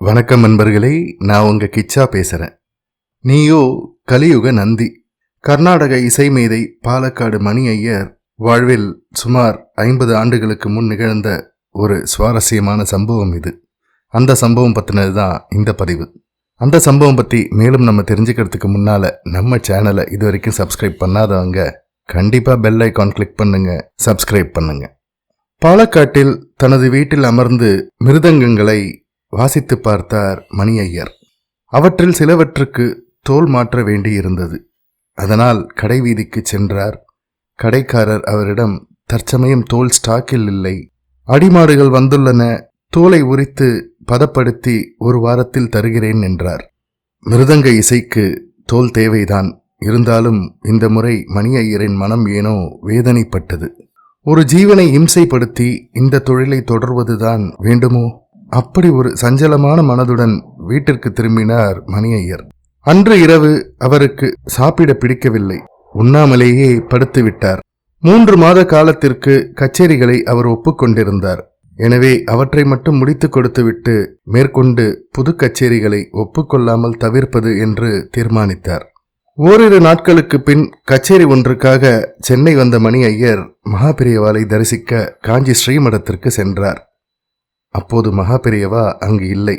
வணக்கம் நண்பர்களே, நான் உங்க கிச்சா பேசுறேன். நீயோ கலியுக நந்தி. கர்நாடக இசை மேதை பாலக்காடு மணி ஐயர் வாழ்வில் சுமார் 50 ஆண்டுகளுக்கு முன் நிகழ்ந்த ஒரு சுவாரஸ்யமான சம்பவம் இது. அந்த சம்பவம் பற்றினது தான் இந்த பதிவு. அந்த சம்பவம் பற்றி மேலும் நம்ம தெரிஞ்சுக்கிறதுக்கு முன்னால் நம்ம சேனலை இது வரைக்கும் சப்ஸ்கிரைப் பண்ணாதவங்க கண்டிப்பாக பெல் ஐக்கான் கிளிக் பண்ணுங்க, சப்ஸ்கிரைப் பண்ணுங்க. பாலக்காட்டில் தனது வீட்டில் அமர்ந்து மிருதங்கங்களை வாசித்து பார்த்தார் மணி ஐயர். அவற்றில் சிலவற்றுக்கு தோல் மாற்ற வேண்டியிருந்தது. அதனால் கடை வீதிக்கு சென்றார். கடைக்காரர் அவரிடம், தற்சமயம் தோல் ஸ்டாக்கில் இல்லை, அடிமாடுகள் வந்துள்ளன, தோலை உரித்து பதப்படுத்தி 1 வாரத்தில் தருகிறேன் என்றார். மிருதங்க இசைக்கு தோல் தேவைதான். இருந்தாலும் இந்த முறை மணி ஐயரின் மனம் ஏனோ வேதனைப்பட்டது. ஒரு ஜீவனை இம்சைப்படுத்தி இந்த தொழிலை தொடர்வதுதான் வேண்டுமோ? அப்படி ஒரு சஞ்சலமான மனதுடன் வீட்டிற்கு திரும்பினார் மணி ஐயர். அன்று இரவு அவருக்கு சாப்பிட பிடிக்கவில்லை. உண்ணாமலேயே படுத்து விட்டார். 3 மாத காலத்திற்கு கச்சேரிகளை அவர் ஒப்புக்கொண்டிருந்தார். எனவே அவற்றை மட்டும் முடித்து கொடுத்துவிட்டு மேற்கொண்டு புது கச்சேரிகளை ஒப்புக்கொள்ளாமல் தவிர்ப்பது என்று தீர்மானித்தார். ஓரிரு நாட்களுக்கு பின் கச்சேரி ஒன்றுக்காக சென்னை வந்த மணி ஐயர் மகாபெரியவாளை தரிசிக்க காஞ்சி ஸ்ரீமடத்திற்கு சென்றார். அப்போது மகாபெரியவா அங்கு இல்லை.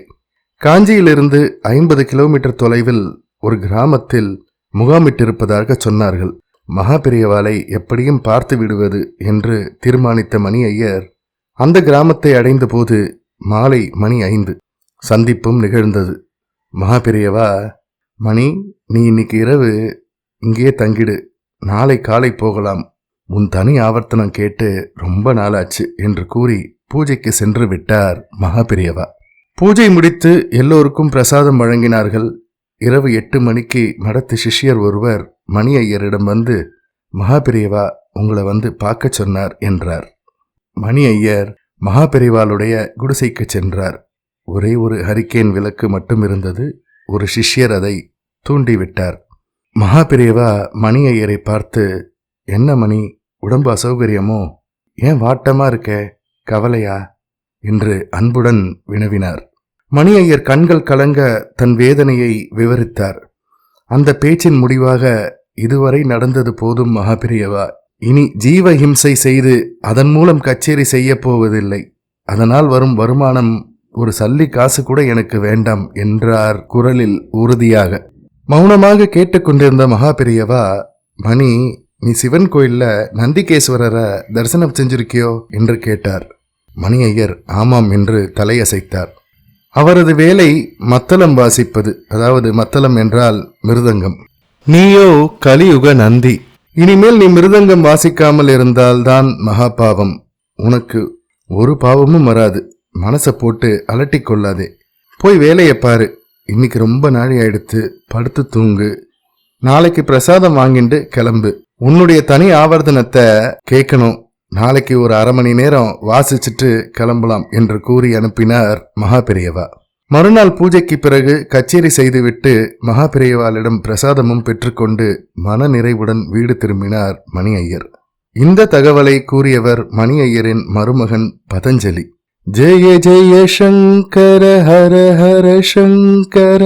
காஞ்சியிலிருந்து 50 கிலோமீட்டர் தொலைவில் ஒரு கிராமத்தில் முகாமிட்டிருப்பதாக சொன்னார்கள். மகாபெரியவாளை எப்படியும் பார்த்து விடுவது என்று தீர்மானித்த மணி ஐயர் அந்த கிராமத்தை அடைந்த போது மாலை மணி 5. சந்திப்பும் நிகழ்ந்தது. மகாபெரியவா, மணி, நீ இன்னைக்கு இரவு இங்கே தங்கிடு, நாளை காலை போகலாம், உன் தனி ஆவர்த்தனம் கேட்டு ரொம்ப நாளாச்சு என்று கூறி பூஜைக்கு சென்று விட்டார் மகாபெரியவா. பூஜை முடித்து எல்லோருக்கும் பிரசாதம் வழங்கினார்கள். இரவு 8 மணிக்கு மடத்து சிஷ்யர் ஒருவர் மணி ஐயரிடம் வந்து, மகாபெரியவா உங்களை வந்து பார்க்க சொன்னார் என்றார். மணி ஐயர் மகாபெரியவாளுடைய குடிசைக்கு சென்றார். ஒரே ஒரு ஹரிக்கேன் விளக்கு மட்டும் இருந்தது. ஒரு சிஷ்யர் அதை தூண்டிவிட்டார். மகாபெரியவா மணி ஐயரை பார்த்து, என்ன மணி, உடம்பு அசௌகரியமோ? ஏன் வாட்டமா இருக்க, கவலையா என்று அன்புடன் வினவினார். மணி ஐயர் கண்கள் கலங்க தன் வேதனையை விவரித்தார். அந்த பேச்சின் முடிவாக, இதுவரை நடந்தது போதும் மகாபெரியவா, இனி ஜீவ ஹிம்சை செய்து அதன் மூலம் கச்சேரி செய்ய போவதில்லை. அதனால் வரும் வருமானம் ஒரு சல்லி காசு கூட எனக்கு வேண்டாம் என்றார் குரலில் உறுதியாக. மௌனமாக கேட்டுக்கொண்டிருந்த மகாபெரியவா, மணி, நீ சிவன் கோயில்ல நந்திகேஸ்வரரை தரிசனம் செஞ்சிருக்கியோ என்று கேட்டார். மணி ஐயர் ஆமாம் என்று தலையசைத்தார். அவரது வேலை மத்தளம் வாசிப்பது, அதாவது மத்தளம் என்றால் மிருதங்கம். நீயோ கலியுக நந்தி. இனிமேல் நீ மிருதங்கம் வாசிக்காமல் இருந்தால்தான் மகா பாவம். உனக்கு ஒரு பாவமும் வராது. மனசை போட்டு அலட்டிக் கொள்ளாதே. போய் வேலையை பாரு. இன்னைக்கு ரொம்ப நாளை ஆயிடுத்து, படுத்து தூங்கு. நாளைக்கு பிரசாதம் வாங்கிட்டு கிளம்பு. உன்னுடைய தனி ஆவர்த்தனத்தை கேட்கணும். நாளைக்கு ஒரு 1/2 மணி நேரம் வாசிச்சுட்டு கிளம்பலாம் என்று கூறி அனுப்பினார் மகாபெரியவா. மறுநாள் பூஜைக்கு பிறகு கச்சேரி செய்துவிட்டு மகாபெரியவாளிடம் பிரசாதமும் பெற்றுக்கொண்டு மன நிறைவுடன் வீடு திரும்பினார் மணி ஐயர். இந்த தகவலை கூறியவர் மணி ஐயரின் மருமகன் பதஞ்சலி. ஜெய ஜெய சங்கர ஹர ஹர சங்கர.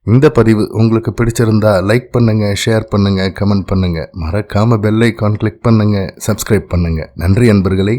இந்த பதிவு உங்களுக்கு பிடிச்சிருந்தா லைக் பண்ணுங்க, ஷேர் பண்ணுங்க, கமெண்ட் பண்ணுங்க. மறக்காம பெல் ஐக்கான் கிளிக் பண்ணுங்க, சப்ஸ்கிரைப் பண்ணுங்க. நன்றி நண்பர்களே.